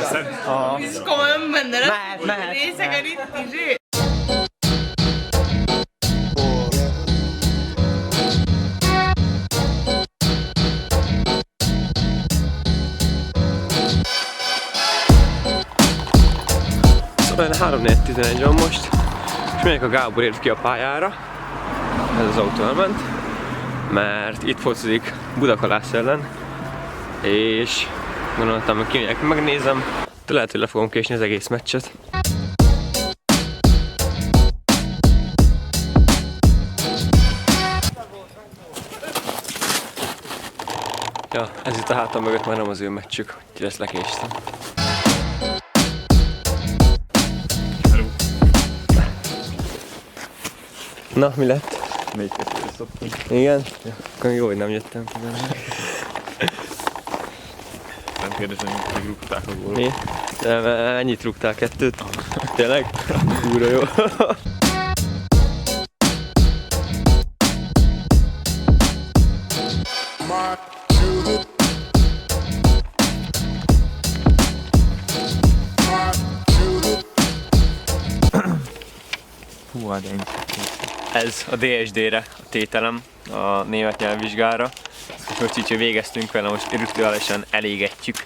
veszed? És komolyan menne le? Mehet. Részegen itt is. Szóval 3:11 van most, és megyek a Gáborért ki a pályára. Ez az autó elment, mert itt focizik Budakalász ellen, és gondoltam, hogy kimegyek, megnézem, de lehet, hogy le fogom késni az egész meccset. Ja, ez itt a hátam mögött már nem az ő meccsük, úgyhogy ezt lekéstem. Na, mi lett? 4-2-re szoptunk. Igen? Ja. Akkor jó, hogy nem jöttem. Nem kérdezem, hogy még rúgták a gólot. Mi? Ennyit rúgtál, 2-t? Tényleg? Úra jó. Hú, hát én. Ez a DSD-re a tételem, a német nyelvvizsgára. Most így, hogy végeztünk vele, most rituálisan elégetjük.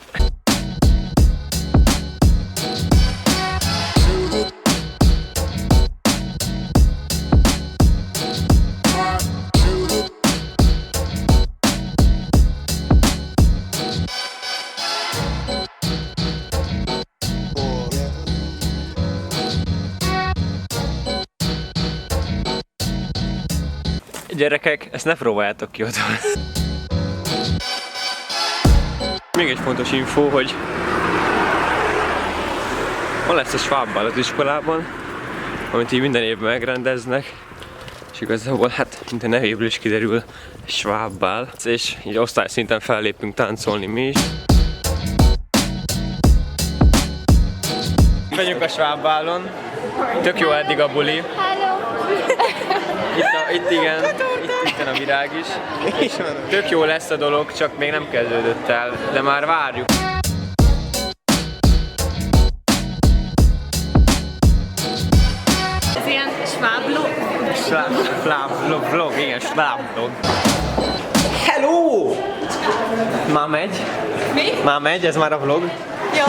Gyerekek, ezt ne próbáljátok ki otthon. Még egy fontos info, hogy ma lesz a Schwabbal az iskolában, amit így minden évben megrendeznek, és igazából hát minden nevéből is kiderül Schwabbal, és így osztályszinten fellépünk táncolni mi is. Megyünk a Schwabbalon, tök jó eddig a buli. Itt igen, itt a virág is. Tök jó lesz a dolog, csak még nem kezdődött el, de már várjuk. Ez ilyen schwablog? Vlog, igen, schwablog. Hello! Már megy? Mi? Már megy, ez már a vlog. Ja.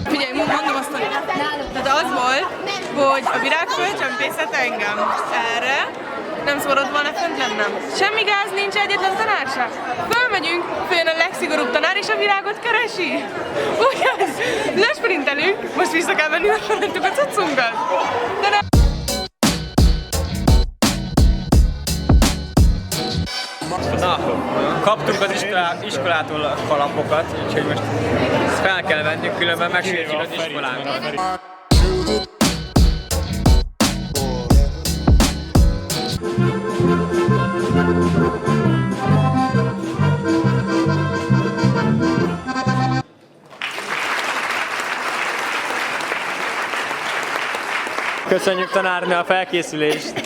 Figyelj, mondom azt, hogy tehát az volt, hogy a virág fölcsempészett engem erre, nem szabadott volna fönt lennem. Semmi gáz nincs, egyetlen tanár se. Fölmegyünk, följön a legszigorúbb tanár és a virágot keresi. Úgyhogy lesprintelünk, most vissza kell menni, mert felejtük a cuccunkat. De nem. Na, kaptuk az iskolától a kalapokat, úgyhogy most fel kell vennünk, különben megsértjük az iskolánkat. Köszönjük tanárnő a felkészülést!